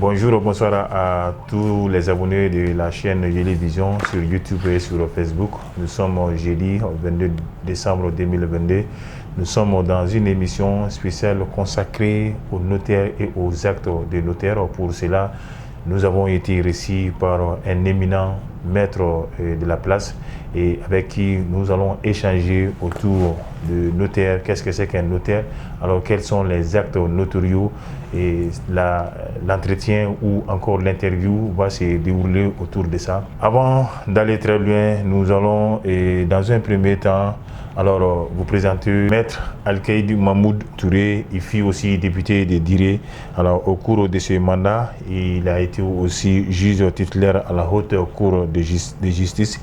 Bonjour, bonsoir à tous les abonnés de la chaîne Yeli Vision sur YouTube et sur Facebook. Nous sommes jeudi 22 décembre 2022. Nous sommes dans une émission spéciale consacrée aux notaires et aux actes des notaires. Pour cela, nous avons été reçus par un éminent maître de la place et avec qui nous allons échanger autour de notaire. Qu'est-ce que c'est qu'un notaire? Alors, quels sont les actes notariaux? Et l'entretien ou encore l'interview va se dérouler autour de ça. Avant d'aller très loin, nous allons, dans un premier temps, alors vous présenter Maître Alkaïd Mahmoud Touré. Il fut aussi député de Diré. Alors, au cours de ce mandat, il a été aussi juge titulaire à la haute cour de justice.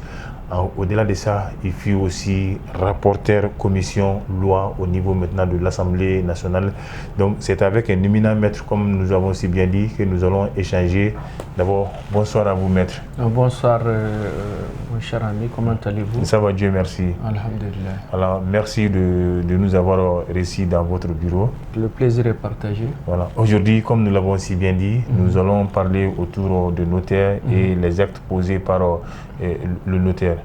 Au-delà de ça, il fut aussi rapporteur commission loi au niveau maintenant de l'Assemblée nationale. Donc c'est avec un éminent maître, comme nous avons si bien dit, que nous allons échanger. D'abord, bonsoir à vous, maître. Bonsoir, mon cher ami, comment allez-vous? Ça va, Dieu merci. Alhamdulillah. Alors, merci de nous avoir reçus dans votre bureau. Le plaisir est partagé. Voilà. Aujourd'hui, comme nous l'avons si bien dit, nous allons parler autour de notaires et les actes posés par le notaire.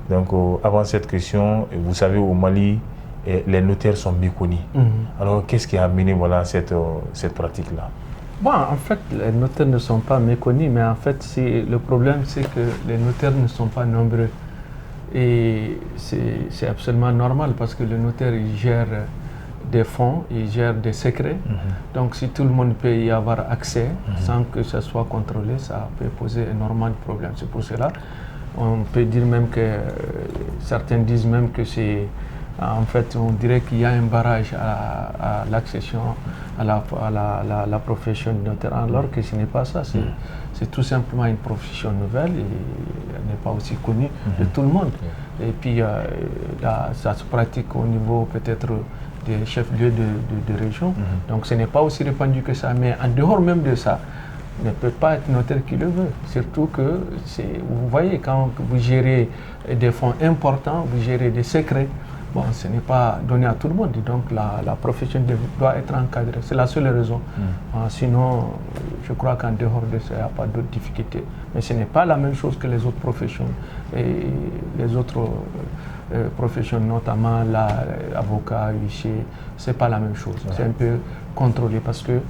Donc, avant cette question, vous savez, au Mali, les notaires sont méconnus. Alors, qu'est-ce qui a amené cette pratique-là? Bon, en fait, les notaires ne sont pas méconnus, mais en fait, le problème, c'est que les notaires ne sont pas nombreux. Et c'est absolument normal parce que le notaire, il gère des fonds, il gère des secrets. Donc, si tout le monde peut y avoir accès sans que ça soit contrôlé, ça peut poser énormément de problèmes. C'est pour cela on peut dire même que certains disent même que c'est en fait on dirait qu'il y a un barrage à l'accession à la profession de notaire, alors que ce n'est pas ça. C'est tout simplement une profession nouvelle et elle n'est pas aussi connue de tout le monde. Et puis ça se pratique au niveau peut-être des chefs-lieux de région. Donc ce n'est pas aussi répandu que ça, mais en dehors même de ça, ne peut pas être notaire qui le veut. Surtout que, vous voyez, quand vous gérez des fonds importants, vous gérez des secrets, bon, ce n'est pas donné à tout le monde. Donc la profession doit être encadrée. C'est la seule raison. Sinon, je crois qu'en dehors de ça, il n'y a pas d'autres difficultés. Mais ce n'est pas la même chose que les autres professions. Et les autres professions, notamment l'avocat, huissier, ce n'est pas la même chose. C'est un peu contrôlé parce que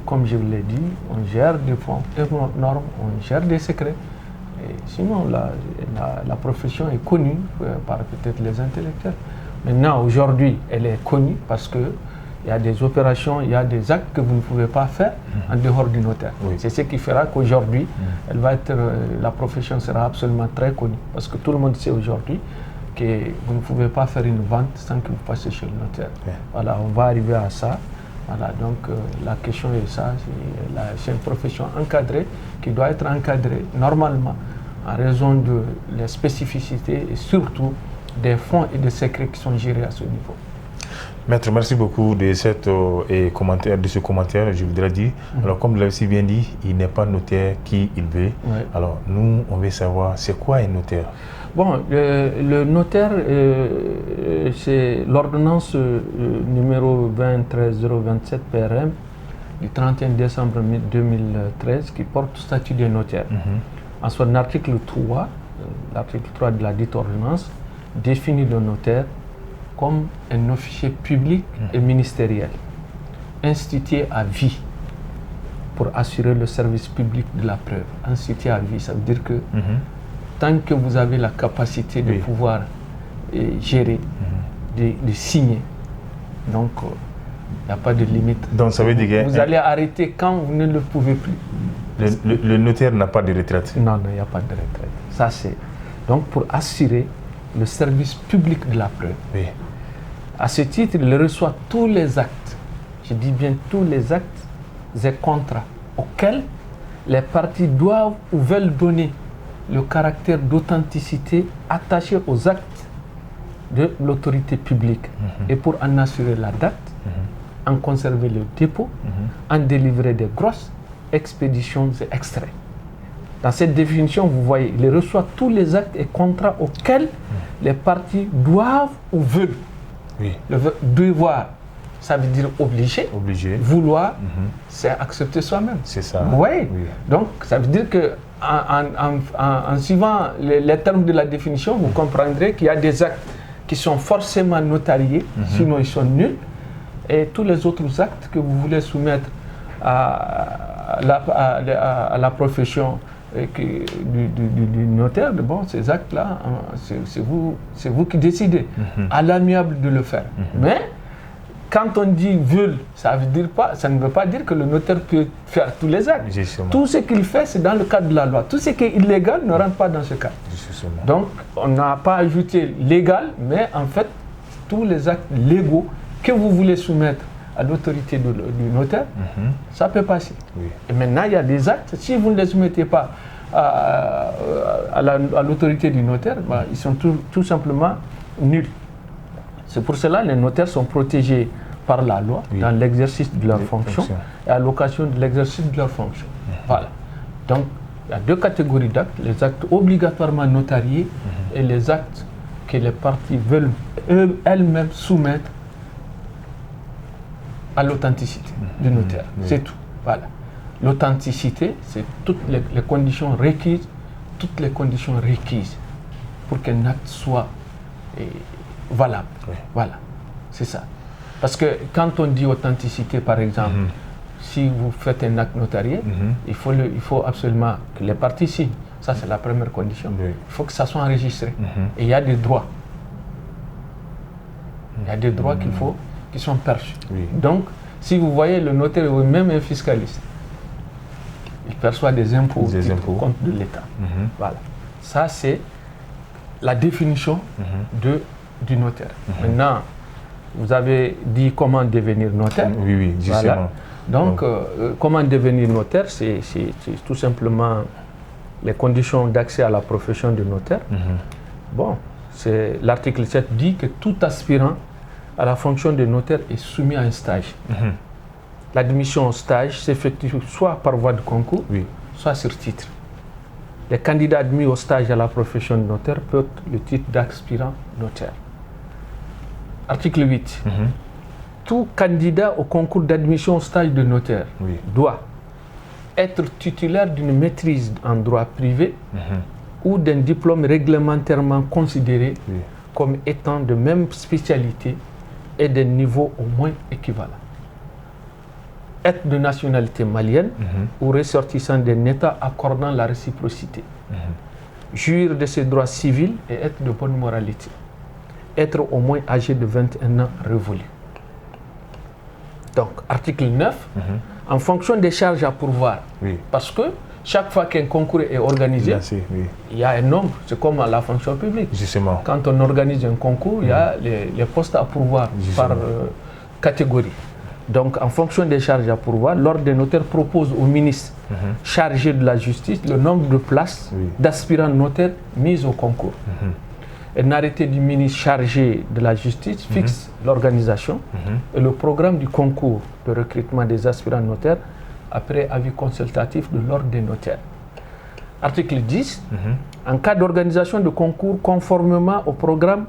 comme je vous l'ai dit, on gère des fonds énormes, on gère des secrets. Et sinon, la profession est connue par peut-être les intellectuels. Maintenant, aujourd'hui, elle est connue parce qu'il y a des opérations, il y a des actes que vous ne pouvez pas faire en dehors du notaire. C'est ce qui fera qu'aujourd'hui, la profession sera absolument très connue. Parce que tout le monde sait aujourd'hui que vous ne pouvez pas faire une vente sans que vous passiez chez le notaire. Voilà, on va arriver à ça. Voilà, donc la question est ça, c'est une profession encadrée qui doit être encadrée normalement en raison de les spécificités et surtout des fonds et des secrets qui sont gérés à ce niveau. Maître, merci beaucoup de ce commentaire, je voudrais dire. Alors, comme vous l'avez si bien dit, il n'est pas notaire qui il veut. Alors, nous, on veut savoir, c'est quoi un notaire? Bon, le notaire, c'est l'ordonnance numéro 23027 PRM du 31 décembre 2013 qui porte le statut de notaire. En son article 3, l'article 3 de la dite ordonnance définit le notaire comme un officier public et ministériel, institué à vie pour assurer le service public de la preuve. Institué à vie, ça veut dire que tant que vous avez la capacité de pouvoir gérer, de signer, donc il n'y a pas de limite. Donc ça veut dire que vous allez arrêter quand vous ne le pouvez plus. Le notaire n'a pas de retraite? Non, il n'y a pas de retraite. Ça c'est donc pour assurer le service public de la preuve. À ce titre, il reçoit tous les actes, je dis bien tous les actes et contrats auxquels les parties doivent ou veulent donner le caractère d'authenticité attaché aux actes de l'autorité publique et pour en assurer la date, en conserver le dépôt, en délivrer des grosses expéditions et extraits. Dans cette définition, vous voyez, il reçoit tous les actes et contrats auxquels les parties doivent ou veulent, le devoir ça veut dire obligé. Vouloir, c'est accepter soi-même. C'est ça. Oui. Donc, ça veut dire que en suivant les termes de la définition, vous comprendrez qu'il y a des actes qui sont forcément notariés, sinon ils sont nuls. Et tous les autres actes que vous voulez soumettre à la profession du notaire, bon, ces actes-là, c'est vous qui décidez, à l'amiable de le faire. Mais quand on dit veulent, ça ne veut pas dire que le notaire peut faire tous les actes. Justement. Tout ce qu'il fait, c'est dans le cadre de la loi. Tout ce qui est illégal ne rentre pas dans ce cadre. Justement. Donc, on n'a pas ajouté légal, mais en fait, tous les actes légaux que vous voulez soumettre à l'autorité du notaire, ça peut passer. Oui. Et maintenant, il y a des actes, si vous ne les soumettez pas à l'autorité du notaire, bah, ils sont tout simplement nuls. C'est pour cela que les notaires sont protégés par la loi dans l'exercice de leur fonction et à l'occasion de l'exercice de leur fonction. Voilà. Donc, il y a deux catégories d'actes, les actes obligatoirement notariés et les actes que les parties veulent elles-mêmes soumettre à l'authenticité du notaire. C'est tout. Voilà. L'authenticité, c'est toutes les conditions requises, pour qu'un acte soit valable. Voilà. C'est ça. Parce que quand on dit authenticité, par exemple, si vous faites un acte notarié, il faut absolument que les parties signent. Ça, c'est la première condition. Il faut que ça soit enregistré. Et il y a des droits. Il y a des droits qui sont perçus. Donc, si vous voyez le notaire ou même un fiscaliste, il perçoit des impôts au compte de l'État. Voilà. Ça, c'est la définition du notaire. Maintenant, vous avez dit comment devenir notaire. Oui, justement. Voilà. Donc, comment devenir notaire, c'est tout simplement les conditions d'accès à la profession de notaire. Bon, l'article 7 dit que tout aspirant à la fonction de notaire est soumis à un stage. L'admission au stage s'effectue soit par voie de concours, soit sur titre. Les candidats admis au stage à la profession de notaire peuvent le titre d'aspirant notaire. Article 8. Tout candidat au concours d'admission au stage de notaire doit être titulaire d'une maîtrise en droit privé ou d'un diplôme réglementairement considéré comme étant de même spécialité et d'un niveau au moins équivalent. Être de nationalité malienne ou ressortissant d'un État accordant la réciprocité. Jouir de ses droits civils et être de bonne moralité. Être au moins âgé de 21 ans révolu. Donc, article 9, en fonction des charges à pourvoir, parce que chaque fois qu'un concours est organisé, il y a un nombre, c'est comme à la fonction publique. Justement. Quand on organise un concours, il y a les postes à pourvoir par catégorie. Donc, en fonction des charges à pourvoir, l'ordre des notaires propose au ministre chargé de la justice le nombre de places d'aspirants notaires mises au concours. Un arrêté du ministre chargé de la justice fixe l'organisation et le programme du concours de recrutement des aspirants notaires après avis consultatif de l'ordre des notaires. Article 10. En cas d'organisation de concours conformément au programme,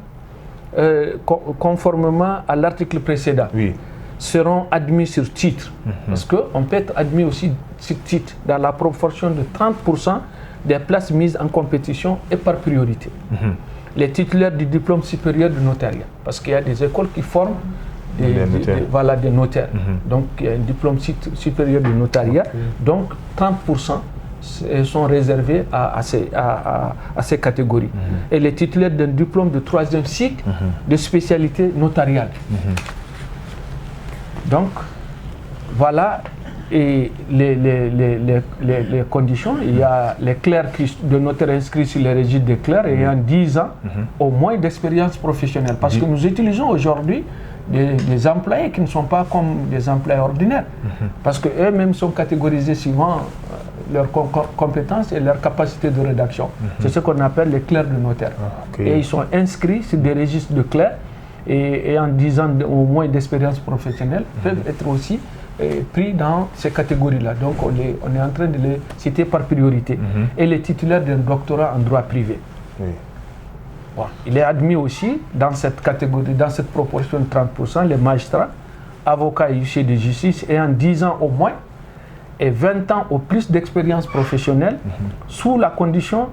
conformément à l'article précédent, seront admis sur titre. Parce qu'on peut être admis aussi sur titre dans la proportion de 30% des places mises en compétition et par priorité. Les titulaires du diplôme supérieur de notariat, parce qu'il y a des écoles qui forment des notaires. Donc il y a un diplôme supérieur de notariat, donc 30% sont réservés à ces catégories. Et les titulaires d'un diplôme de 3e cycle de spécialité notariale. Donc voilà et les conditions. Il y a les clercs de notaires inscrits sur les registres des clercs ayant 10 ans au moins d'expérience professionnelle. Parce que nous utilisons aujourd'hui des employés qui ne sont pas comme des employés ordinaires. Parce qu'eux-mêmes sont catégorisés suivant leurs compétences et leur capacité de rédaction. C'est ce qu'on appelle les clercs de notaire. Et ils sont inscrits sur des registres de clercs et en 10 ans au moins d'expérience professionnelle peuvent être aussi pris dans ces catégories-là. Donc on est en train de les citer par priorité. Et les titulaires d'un doctorat en droit privé. Bon, il est admis aussi dans cette catégorie, dans cette proportion de 30%, les magistrats avocat et huissier de justice ayant 10 ans au moins et 20 ans au plus d'expérience professionnelle sous la condition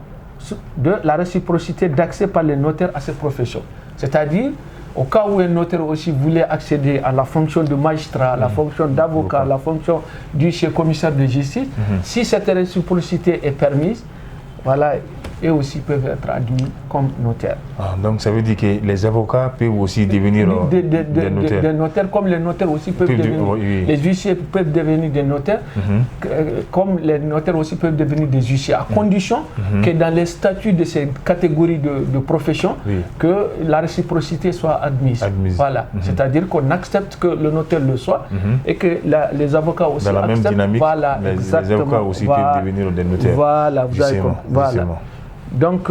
de la réciprocité d'accès par les notaires à cette profession. C'est-à-dire, au cas où un notaire aussi voulait accéder à la fonction de magistrat, à la fonction d'avocat, à la fonction d'huissier commissaire de justice, si cette réciprocité est permise, voilà, eux aussi peuvent être admis comme notaires. Ah, donc ça veut dire que les avocats peuvent aussi devenir des notaires. Des notaires, comme les notaires aussi peuvent devenir. Les huissiers peuvent devenir des notaires, comme les notaires aussi peuvent devenir des huissiers, à condition que dans les statuts de ces catégories de profession, que la réciprocité soit admise. Voilà. C'est-à-dire qu'on accepte que le notaire le soit et que les avocats aussi dans la acceptent. Même dynamique, voilà, les avocats aussi peuvent devenir des notaires. Voilà, vous avez compris. Voilà. Donc,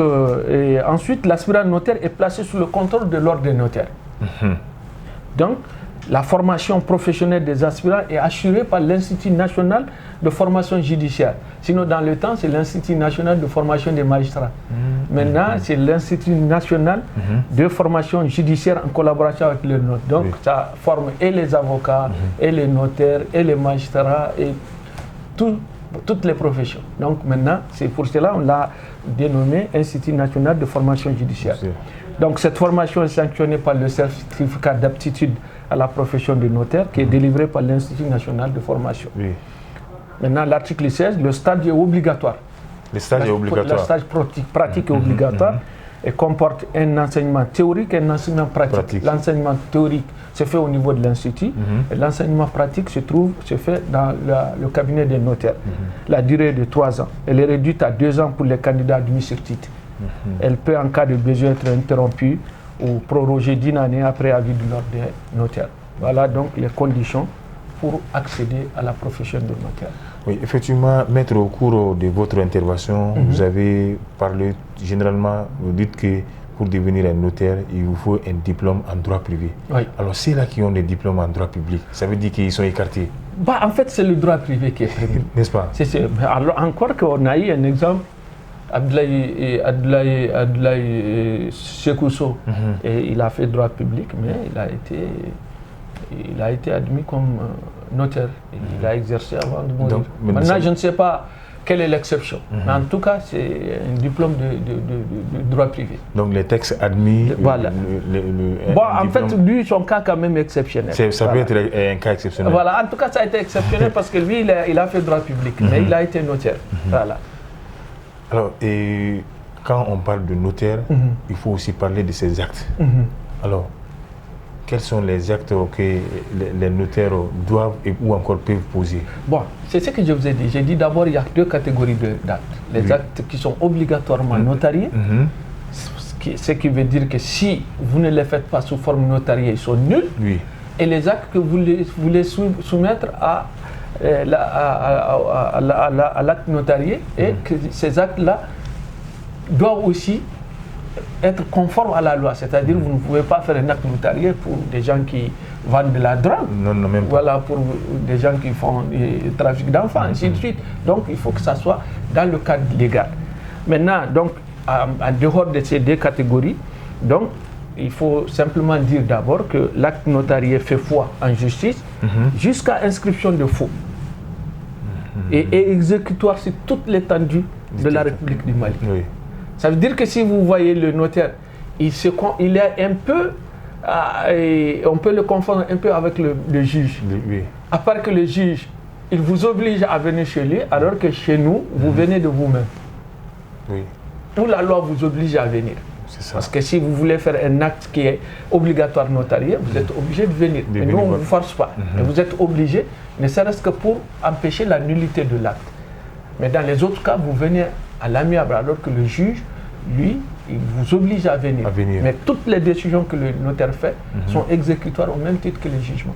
et ensuite, l'aspirant notaire est placé sous le contrôle de l'ordre des notaires. Donc, la formation professionnelle des aspirants est assurée par l'Institut national de formation judiciaire. Sinon, dans le temps, c'est l'Institut national de formation des magistrats. Maintenant, c'est l'Institut national de formation judiciaire en collaboration avec le notaire. Donc, ça forme et les avocats, et les notaires, et les magistrats, et toutes les professions. Donc maintenant, c'est pour cela qu'on l'a dénommé Institut national de formation judiciaire. Donc cette formation est sanctionnée par le certificat d'aptitude à la profession de notaire qui est délivré par l'Institut national de formation. Maintenant, l'article 16, le stage est obligatoire. Le stage est obligatoire. Le stage pratique est obligatoire et comporte un enseignement théorique et un enseignement pratique. L'enseignement théorique se fait au niveau de l'Institut et l'enseignement pratique se fait dans le cabinet des notaires. La durée est de 3 ans. Elle est réduite à 2 ans pour les candidats admis sur titre. Elle peut, en cas de besoin, être interrompue ou prorogée d'1 année après avis de l'ordre des notaires. Voilà donc les conditions pour accéder à la profession de notaire. Oui, effectivement, maître, au cours de votre intervention, vous avez parlé, généralement, vous dites que pour devenir un notaire, il vous faut un diplôme en droit privé. Alors, ceux-là qui ont des diplômes en droit public, ça veut dire qu'ils sont écartés? En fait, c'est le droit privé qui est prévu. N'est-ce pas? Alors, encore qu'on a eu un exemple, Abdoulaye Sekousso, il a fait droit public, mais il a été admis comme notaire. Il a exercé avant de mourir. Maintenant, je ne sais pas quelle est l'exception. Mais en tout cas, c'est un diplôme de droit privé. Donc les textes admis... Voilà. En fait, lui, son cas quand même exceptionnel. Ça peut être un cas exceptionnel. Voilà, en tout cas, ça a été exceptionnel parce que lui, il a fait droit public, mais il a été notaire. Voilà. Alors, et quand on parle de notaire, il faut aussi parler de ses actes. Alors, quels sont les actes que les notaires doivent ou encore peuvent poser? C'est ce que je vous ai dit. J'ai dit d'abord, il y a 2 catégories d'actes. Les actes qui sont obligatoirement notariés, ce qui veut dire que si vous ne les faites pas sous forme notariée, ils sont nuls. Et les actes que vous voulez soumettre à l'acte notarié, et que ces actes-là doivent aussi être conforme à la loi, c'est-à-dire vous ne pouvez pas faire un acte notarié pour des gens qui vendent de la drogue, même pas. Voilà, pour des gens qui font du trafic d'enfants, ainsi de suite. Donc il faut que ça soit dans le cadre légal. Maintenant, donc, en dehors de ces 2 catégories, donc, il faut simplement dire d'abord que l'acte notarié fait foi en justice jusqu'à inscription de faux et est exécutoire sur toute l'étendue de la République du Mali. Ça veut dire que si vous voyez le notaire, il est un peu, on peut le confondre un peu avec le juge. À part que le juge, il vous oblige à venir chez lui, alors que chez nous, vous venez de vous-même. Où la loi vous oblige à venir. Parce que si vous voulez faire un acte qui est obligatoire notarié, vous êtes obligé de venir. Mais nous, on ne vous force pas. Mais vous êtes obligé, ne serait-ce que pour empêcher la nullité de l'acte. Mais dans les autres cas, vous venez à l'amiable, alors que le juge, lui, il vous oblige à venir. Mais toutes les décisions que le notaire fait sont exécutoires au même titre que les jugements.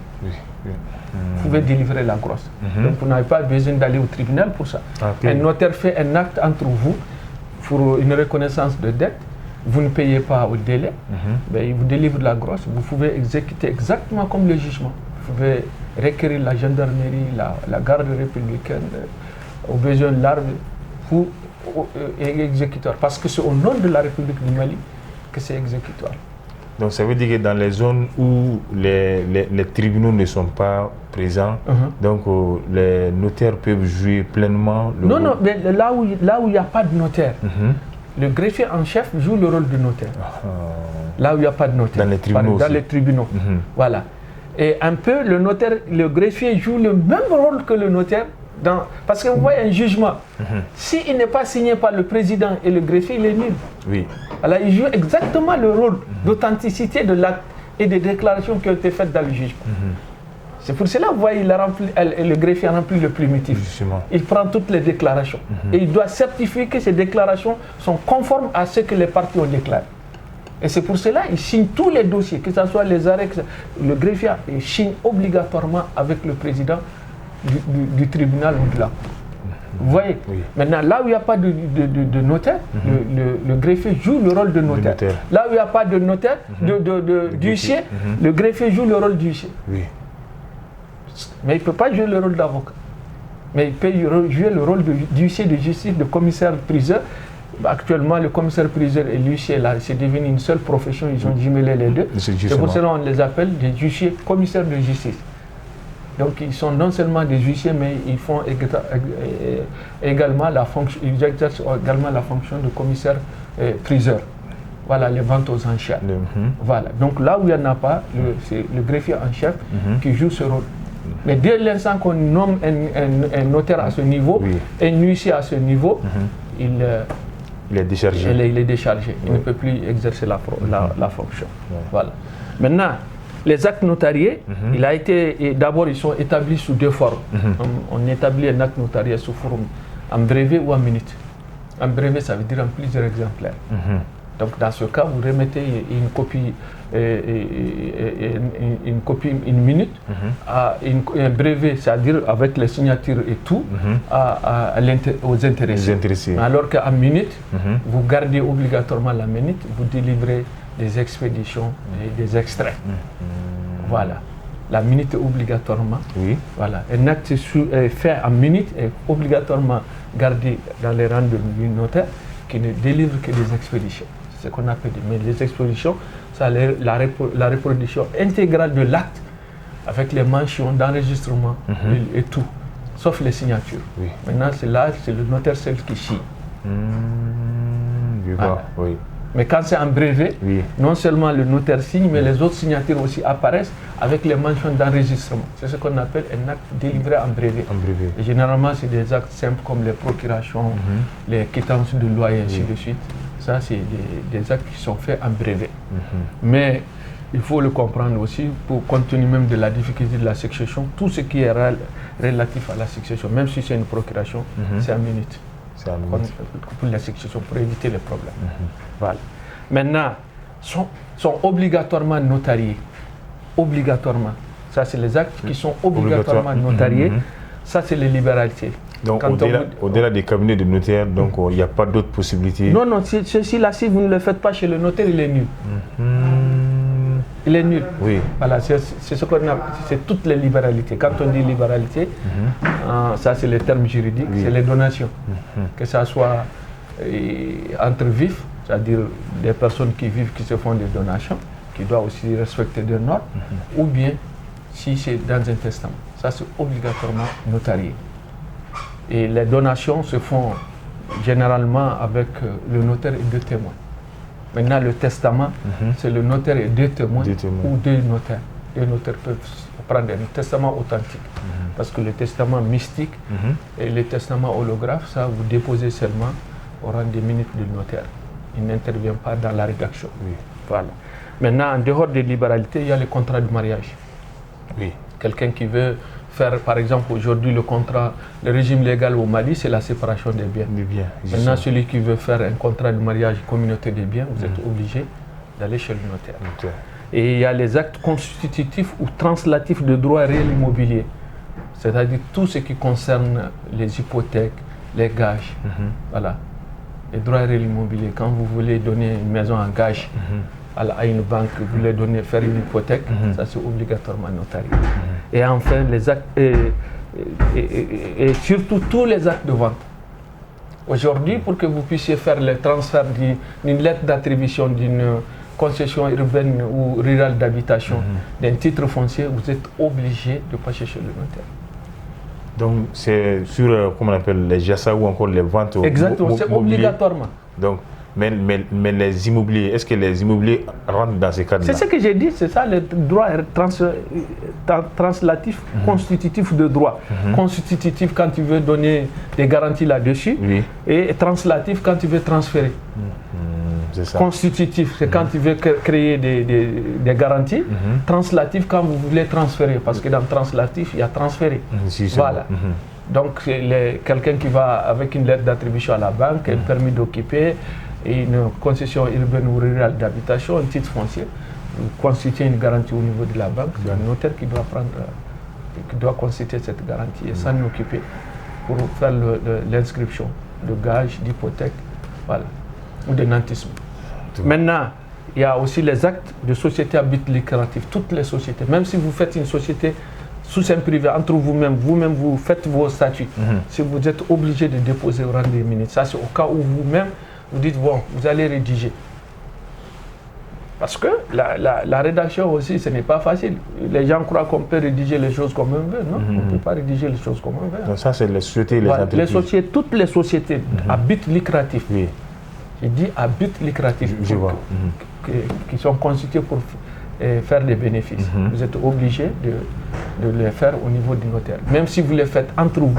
Vous pouvez délivrer la grosse. Donc vous n'avez pas besoin d'aller au tribunal pour ça. Un notaire fait un acte entre vous pour une reconnaissance de dette. Vous ne payez pas au délai, il vous délivre la grosse. Vous pouvez exécuter exactement comme le jugement. Vous pouvez requérir la gendarmerie, la garde républicaine, au besoin de l'arme pour exécutoire. Parce que c'est au nom de la République du Mali que c'est exécutoire. Donc ça veut dire que dans les zones où les tribunaux ne sont pas présents, donc les notaires peuvent jouer pleinement le rôle. Non, mais là où il n'y a pas de notaire, le greffier en chef joue le rôle de notaire. Là où il n'y a pas de notaire. Dans les tribunaux Dans les tribunaux. Voilà. Et un peu, le greffier joue le même rôle que le notaire. Parce que vous voyez un jugement, s'il n'est pas signé par le président et le greffier, il est nul. Oui. Alors il joue exactement le rôle d'authenticité de l'acte et des déclarations qui ont été faites dans le jugement. C'est pour cela que vous voyez, le greffier remplit le primitif. Justement. Il prend toutes les déclarations et il doit certifier que ces déclarations sont conformes à ce que les parties ont déclaré. Et c'est pour cela qu'il signe tous les dossiers, que ce soit les arrêts, le greffier signe obligatoirement avec le président du tribunal ou de la cour. Vous voyez. Maintenant, là où il n'y a pas de notaire, le greffier joue le rôle de notaire. Là où il n'y a pas de notaire, d'huissier, le greffier joue le rôle d'huissier. Oui. Mais il ne peut pas jouer le rôle d'avocat. Mais il peut jouer le rôle d'huissier de justice, de commissaire-priseur. Actuellement, le commissaire-priseur et l'huissier, là, c'est devenu une seule profession, ils ont jumelé les deux. C'est pour cela qu'on les appelle des huissiers commissaires de justice. Donc ils sont non seulement des huissiers, mais ils font également la fonction, ils exercent également la fonction de commissaire-priseur. Voilà, les ventes aux enchères. Voilà. Donc là où il n'y en a pas, c'est le greffier en chef qui joue ce rôle. Mais dès l'instant qu'on nomme un notaire à ce niveau, un huissier à ce niveau, il est déchargé. Il est déchargé. Il ne peut plus exercer la fonction. Voilà. Maintenant, les actes notariés, d'abord ils sont établis sous deux formes. On établit un acte notarié sous forme en brevet ou en minute. En brevet, ça veut dire en plusieurs exemplaires. Donc dans ce cas, vous remettez une copie, une minute, un brevet, c'est-à-dire avec les signatures et tout, aux intéressés. Alors qu'en minute, vous gardez obligatoirement la minute, vous délivrez des expéditions et des extraits. Voilà. La minute est obligatoirement. Voilà. Un acte fait en minute est obligatoirement gardé dans les rangs du notaire qui ne délivre que des expéditions. C'est ce qu'on appelle. Mais les expéditions, c'est la reproduction intégrale de l'acte avec les mentions d'enregistrement et tout, sauf les signatures. Maintenant, c'est le notaire seul qui signe. Voilà. Mais quand c'est en brevet, non seulement le notaire signe, mais les autres signatures aussi apparaissent avec les mentions d'enregistrement. C'est ce qu'on appelle un acte délivré en brevet. Et généralement, c'est des actes simples comme les procurations, les quittances de loi et ainsi de suite. Ça, c'est des actes qui sont faits en brevet. Mais il faut le comprendre aussi, compte tenu même de la difficulté de la succession, tout ce qui est relatif à la succession, même si c'est une procuration, c'est en minute. Pour la succession, pour éviter les problèmes. Voilà. Maintenant, sont obligatoirement notariés. Obligatoirement. Ça, c'est les actes qui sont obligatoirement notariés. Ça, c'est les libéralités. Donc, au-delà des cabinets de notaires, donc il n'y a pas d'autres possibilités. Non, ceci-là, si vous ne le faites pas chez le notaire, il est nul. Il est nul. Voilà, c'est ce qu'on appelle, c'est toutes les libéralités. Quand on dit libéralité, ça c'est les termes juridiques, c'est les donations. Que ça soit entre vifs, c'est-à-dire des personnes qui vivent, qui se font des donations, qui doivent aussi respecter des normes, ou bien si c'est dans un testament. Ça c'est obligatoirement notarié. Et les donations se font généralement avec le notaire et deux témoins. Maintenant, le testament, c'est le notaire et deux témoins ou deux notaires. Les notaires peuvent prendre un testament authentique. Parce que le testament mystique et le testament holographe, ça, vous déposez seulement au rang des minutes du notaire. Il n'intervient pas dans la rédaction. Voilà. Maintenant, en dehors des libéralités, il y a le contrat de mariage. Quelqu'un qui veut faire, par exemple, aujourd'hui, le régime légal au Mali, c'est la séparation des biens. Maintenant, celui qui veut faire un contrat de mariage communauté des biens, vous êtes obligé d'aller chez le notaire. Et il y a les actes constitutifs ou translatifs de droit réel immobilier, c'est-à-dire tout ce qui concerne les hypothèques, les gages. Voilà. Les droits réels immobiliers, quand vous voulez donner une maison en gage, à une banque, vous voulez faire une hypothèque, ça c'est obligatoirement notarié. Et enfin, les actes, et surtout tous les actes de vente. Aujourd'hui, pour que vous puissiez faire le transfert d'une lettre d'attribution d'une concession urbaine ou rurale d'habitation d'un titre foncier, vous êtes obligé de passer chez le notaire. Donc c'est sur, comment on appelle, les JASA ou encore les ventes. Exactement, c'est obligatoirement. Donc, mais les immobiliers, est-ce que les immobiliers rentrent dans ces cadres-là? C'est ce que j'ai dit, c'est ça le droit translatif, constitutif de droit. Constitutif quand tu veux donner des garanties là-dessus, et translatif quand tu veux transférer. C'est ça. Constitutif, c'est quand tu veux créer des garanties. Translatif quand vous voulez transférer, parce que dans translatif, il y a transféré. Voilà. Donc, quelqu'un qui va avec une lettre d'attribution à la banque, un permis d'occuper, une concession urbaine ou rurale d'habitation, un titre foncier, constituer une garantie au niveau de la banque, c'est un notaire qui doit constituer cette garantie et s'en occuper pour faire l'inscription de gage, d'hypothèque, voilà, ou de nantisme. Maintenant, il y a aussi les actes de société à but lucratif, toutes les sociétés, même si vous faites une société sous un privé, entre vous-même, vous faites vos statuts. Si vous êtes obligé de déposer au rang des ministres, ça c'est au cas où vous-même, vous dites, bon, vous allez rédiger. Parce que la rédaction aussi, ce n'est pas facile. Les gens croient qu'on peut rédiger les choses comme on veut. Non, on ne peut pas rédiger les choses comme on veut. Donc ça, c'est les sociétés, les entreprises. Toutes les sociétés à but lucratif. Oui. J'ai dit à but lucratif. Je vois. Qui sont constitués pour faire des bénéfices. Vous êtes obligé de les faire au niveau du notaire. Même si vous les faites entre vous.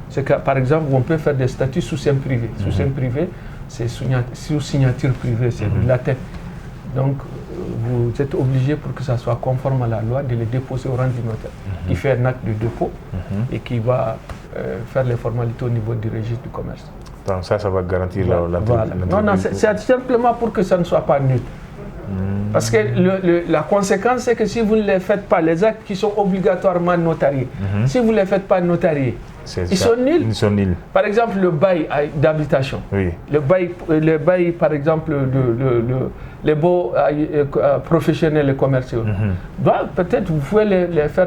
C'est que, par exemple, on peut faire des statuts sous seing privé. Sous seing privé, c'est sous signature privée, c'est du latin. Donc, vous êtes obligé, pour que ça soit conforme à la loi, de les déposer au rang du notaire, qui fait un acte de dépôt et qui va faire les formalités au niveau du registre du commerce. Donc ça va garantir l'entreprise. Non, c'est simplement pour que ça ne soit pas nul. Parce que la conséquence, c'est que si vous ne les faites pas, les actes qui sont obligatoirement notariés, si vous ne les faites pas notariés, ils sont nuls. Par exemple, le bail d'habitation. Oui. Le bail, par exemple, les baux professionnels et commerciaux. Peut-être vous pouvez les faire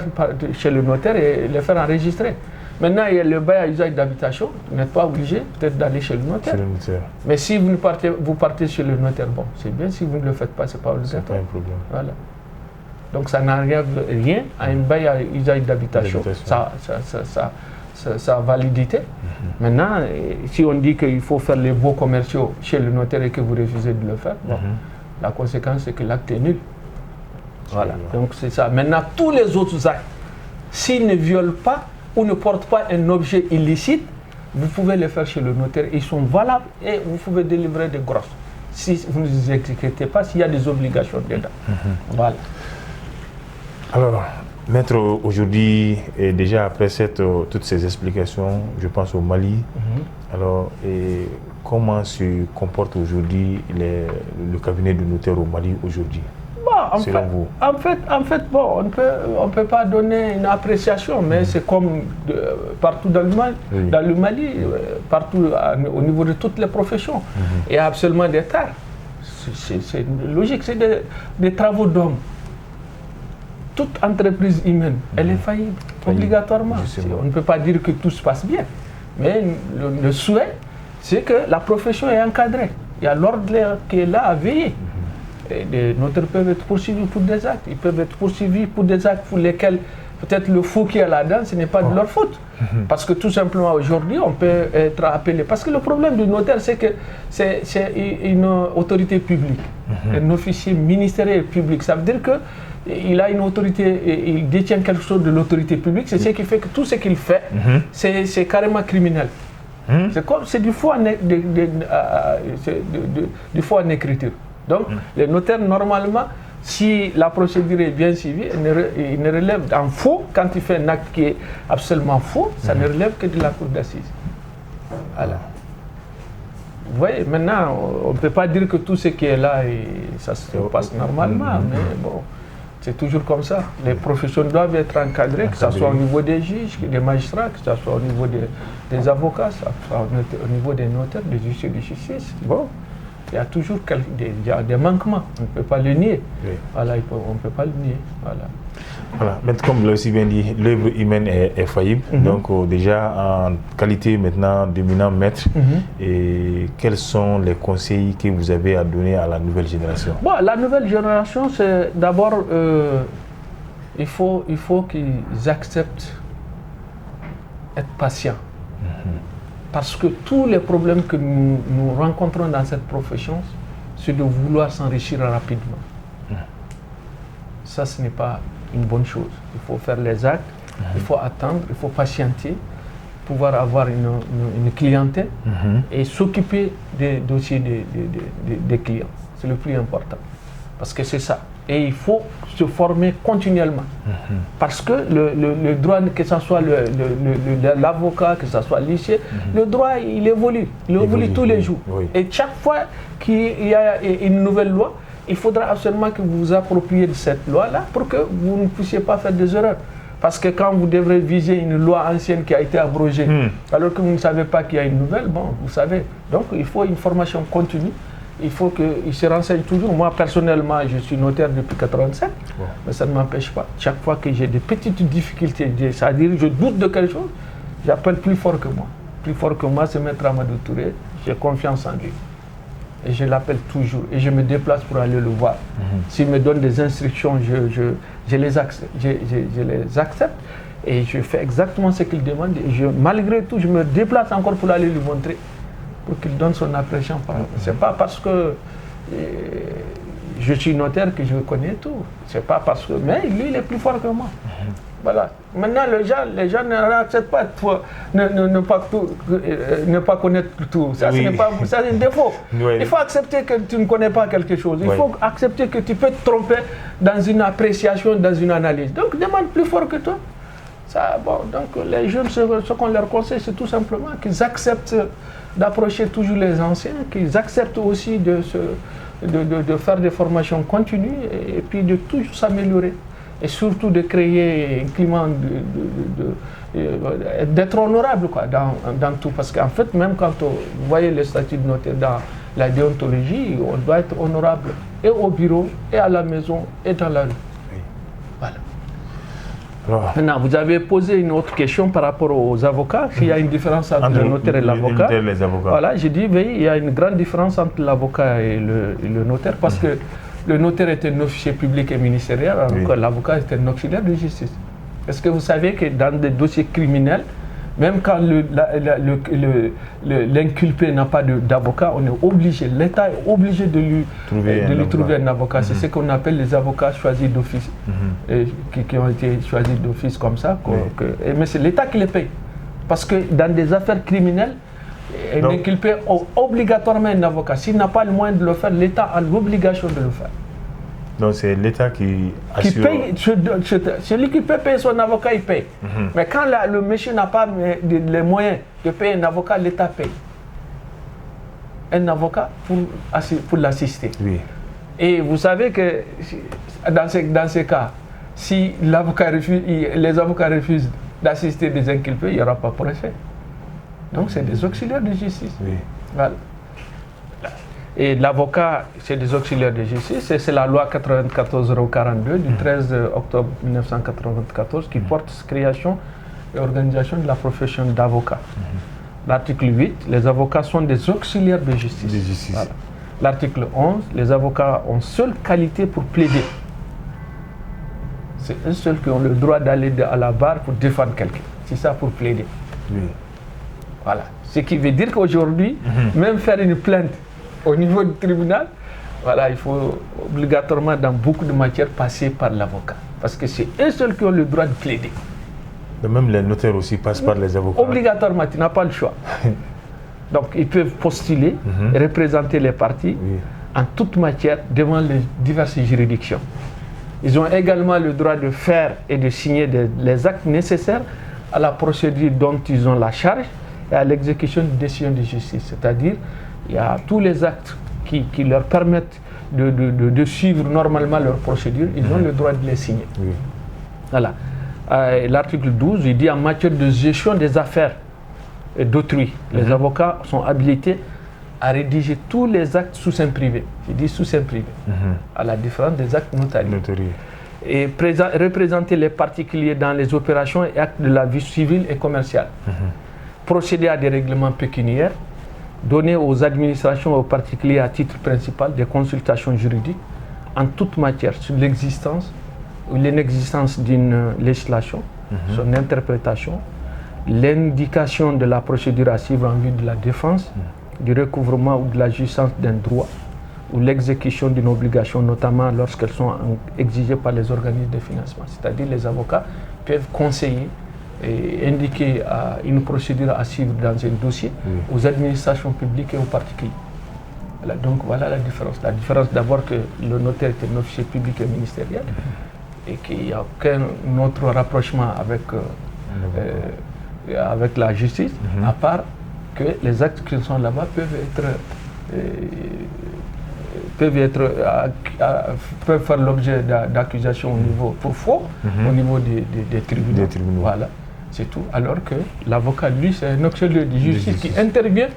chez le notaire et les faire enregistrer. Maintenant, il y a le bail à usage d'habitation. Vous n'êtes pas obligé peut-être d'aller chez le notaire. Mais si vous partez chez le notaire, bon, c'est bien. Si vous ne le faites pas, ce n'est pas obligatoire. C'est pas un problème. Voilà. Donc ça n'enlève rien à un bail à usage d'habitation. Ça a validité. Maintenant, si on dit qu'il faut faire les baux commerciaux chez le notaire et que vous refusez de le faire, bon, la conséquence c'est que l'acte est nul. Voilà. Donc c'est ça. Maintenant, tous les autres actes, s'ils ne violent pas ou ne portent pas un objet illicite, vous pouvez les faire chez le notaire. Ils sont valables et vous pouvez délivrer des grosses. Si vous ne les exécutez pas, s'il y a des obligations dedans. Voilà. Alors, Maître, aujourd'hui, et déjà après toutes ces explications, je pense au Mali. Alors, comment se comporte aujourd'hui le cabinet de notaire au Mali aujourd'hui, selon vous? En fait, bon, on peut pas donner une appréciation, mais c'est comme partout dans le Mali, partout au niveau de toutes les professions. Il y a absolument des tares. C'est logique, c'est des travaux d'hommes. Toute entreprise humaine, elle est faillible, obligatoirement. On ne peut pas dire que tout se passe bien. Mais le souhait, c'est que la profession est encadrée. Il y a l'ordre qui est là à veiller. Et les notaires peuvent être poursuivis pour des actes. Ils peuvent être poursuivis pour des actes pour lesquels peut-être le faux qui est là-dedans, ce n'est pas de leur faute. Parce que tout simplement aujourd'hui, on peut être appelé. Parce que le problème du notaire, c'est que c'est une autorité publique, un officier ministériel public. Ça veut dire qu'il a une autorité, il détient quelque chose de l'autorité publique. C'est ce qui fait que tout ce qu'il fait, c'est carrément criminel. C'est du faux en écriture. Donc, les notaires, normalement, si la procédure est bien suivie, il ne relève en faux, quand il fait un acte qui est absolument faux, ça ne relève que de la cour d'assises. Voilà. Vous voyez, maintenant, on ne peut pas dire que tout ce qui est là, ça se passe normalement, mais bon, c'est toujours comme ça. Les professions doivent être encadrées, que ce soit au niveau des juges, des magistrats, que ce soit au niveau des avocats, que ce soit au niveau des notaires, des huissiers de justice. Bon. Il y a toujours des manquements, on ne peut pas le nier. Voilà, on ne peut pas le nier. Voilà. Voilà. Mais comme vous l'avez aussi bien dit, l'œuvre humaine est faillible. Donc déjà en qualité maintenant d'éminent maître, et quels sont les conseils que vous avez à donner à la nouvelle génération? Bon, la nouvelle génération, c'est d'abord, il faut qu'ils acceptent être patients. Parce que tous les problèmes que nous rencontrons dans cette profession, c'est de vouloir s'enrichir rapidement. Ça, ce n'est pas une bonne chose. Il faut faire les actes, il faut attendre, il faut patienter, pouvoir avoir une clientèle et s'occuper des dossiers des clients. C'est le plus important. Parce que c'est ça. Et il faut se former continuellement. Parce que le droit, que ce soit l'avocat, que ce soit l'huissier, le droit, il évolue. Il évolue tous les jours. Oui. Et chaque fois qu'il y a une nouvelle loi, il faudra absolument que vous vous appropriez de cette loi-là pour que vous ne puissiez pas faire des erreurs. Parce que quand vous devrez viser une loi ancienne qui a été abrogée, alors que vous ne savez pas qu'il y a une nouvelle, bon, vous savez. Donc, il faut une formation continue. Il faut qu'ils se renseignent toujours. Moi, personnellement, je suis notaire depuis 1987, mais ça ne m'empêche pas. Chaque fois que j'ai des petites difficultés, c'est-à-dire je doute de quelque chose, j'appelle plus fort que moi. Plus fort que moi, c'est Maître Amadou Touré. J'ai confiance en lui. Et je l'appelle toujours. Et je me déplace pour aller le voir. S'il me donne des instructions, je les accepte. Et je fais exactement ce qu'il demande. Et malgré tout, je me déplace encore pour aller lui montrer, pour qu'il donne son appréciation. Ce n'est pas parce que je suis notaire que je connais tout. C'est pas parce que... Mais lui, il est plus fort que moi. Voilà. Maintenant, les gens n'acceptent pas ne pas connaître tout. Ça, c'est un défaut. Il faut accepter que tu ne connais pas quelque chose. Il faut accepter que tu peux te tromper dans une appréciation, dans une analyse. Donc, demande plus fort que toi. Ça, bon, donc, les jeunes, ce qu'on leur conseille, c'est tout simplement qu'ils acceptent d'approcher toujours les anciens, qu'ils acceptent aussi de faire des formations continues et puis de toujours s'améliorer. Et surtout de créer un climat d'être honorable quoi, dans tout. Parce qu'en fait, même quand vous voyez le statut de notaire dans la déontologie, on doit être honorable et au bureau, et à la maison, et dans la rue. Oui. Voilà. Alors, maintenant, vous avez posé une autre question par rapport aux avocats, s'il y a une différence entre le notaire et l'avocat. Voilà, j'ai dit, oui, il y a une grande différence entre l'avocat et le notaire, parce que le notaire est un officier public et ministériel, alors que l'avocat est un auxiliaire de justice. Est-ce que vous savez que dans des dossiers criminels, même quand l'inculpé n'a pas d'avocat, on est obligé, l'État est obligé de lui trouver un avocat. C'est ce qu'on appelle les avocats choisis d'office, qui ont été choisis d'office comme ça. Mais c'est l'État qui les paye. Parce que dans des affaires criminelles, un inculpé a obligatoirement un avocat. S'il n'a pas le moyen de le faire, l'État a l'obligation de le faire. Donc c'est l'État qui assure... paye, celui qui peut payer son avocat, il paye. Mais quand le monsieur n'a pas les moyens de payer un avocat, l'État paye. Un avocat pour l'assister. Oui. Et vous savez que dans ces cas, si les avocats refusent d'assister des inculpés, il n'y aura pas de procès. Donc c'est des auxiliaires de justice. Oui. Voilà. Et l'avocat, c'est des auxiliaires de justice. C'est la loi 94-042 du 13 octobre 1994 qui porte création et organisation de la profession d'avocat. L'article 8, les avocats sont des auxiliaires de justice. Voilà. L'article 11, les avocats ont seule qualité pour plaider. C'est eux seuls qui ont le droit d'aller à la barre pour défendre quelqu'un. C'est ça pour plaider. Oui. Voilà. Ce qui veut dire qu'aujourd'hui, même faire une plainte au niveau du tribunal, voilà, il faut obligatoirement dans beaucoup de matières passer par l'avocat. Parce que c'est eux seuls qui ont le droit de plaider. Mais même les notaires aussi passent par les avocats. Obligatoirement, tu n'as pas le choix. Donc ils peuvent postuler, représenter les parties en toute matière devant les diverses juridictions. Ils ont également le droit de faire et de signer les actes nécessaires à la procédure dont ils ont la charge et à l'exécution de décisions de justice. C'est-à-dire, il y a tous les actes qui leur permettent de suivre normalement leur procédure, ils ont le droit de les signer. Oui. Voilà. L'article 12, il dit en matière de gestion des affaires d'autrui, les avocats sont habilités à rédiger tous les actes sous seing privé. Je dis sous seing privé, à la différence des actes notariés. et représenter les particuliers dans les opérations et actes de la vie civile et commerciale, procéder à des règlements pécuniaires, donner aux administrations et aux particuliers à titre principal des consultations juridiques en toute matière sur l'existence ou l'inexistence d'une législation, son interprétation, l'indication de la procédure à suivre en vue de la défense, du recouvrement ou de la jouissance d'un droit ou l'exécution d'une obligation, notamment lorsqu'elles sont exigées par les organismes de financement. C'est-à-dire les avocats peuvent conseiller et indiquer une procédure à suivre dans un dossier aux administrations publiques et aux particuliers. Voilà, donc voilà la différence. La différence d'abord que le notaire est un officier public et ministériel et qu'il n'y a aucun autre rapprochement avec la justice, à part que les actes qui sont là-bas peuvent faire l'objet d'accusations au niveau pour faux, au niveau des tribunaux. Voilà, c'est tout. Alors que l'avocat, lui, c'est un auxiliaire de justice qui intervient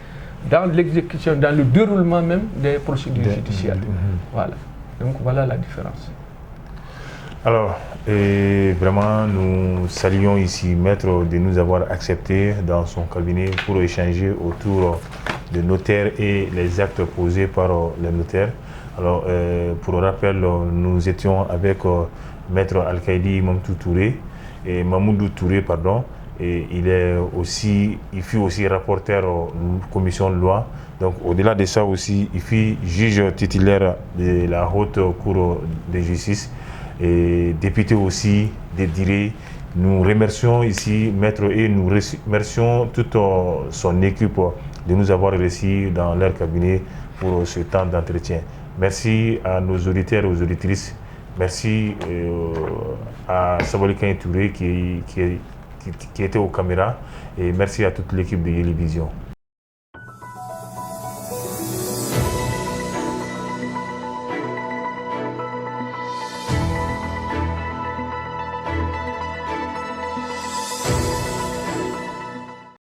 dans l'exécution, dans le déroulement même des procédures judiciaires. Voilà. Donc voilà la différence. Alors, vraiment, nous saluons ici Maître de nous avoir accepté dans son cabinet pour échanger autour de notaires et les actes posés par les notaires. Alors, pour rappel, nous étions avec Maître Al-Kaïdi Mamoudou Touré, pardon, et il fut aussi rapporteur commission de loi. Donc, au-delà de ça aussi, il fut juge titulaire de la Haute Cour de justice et député aussi de Diré. Nous remercions ici Maître et nous remercions toute son équipe de nous avoir reçus dans leur cabinet pour ce temps d'entretien. Merci à nos auditeurs et aux auditrices. Merci à Saboli Touré qui était aux caméras. Et merci à toute l'équipe de Yéli Vision.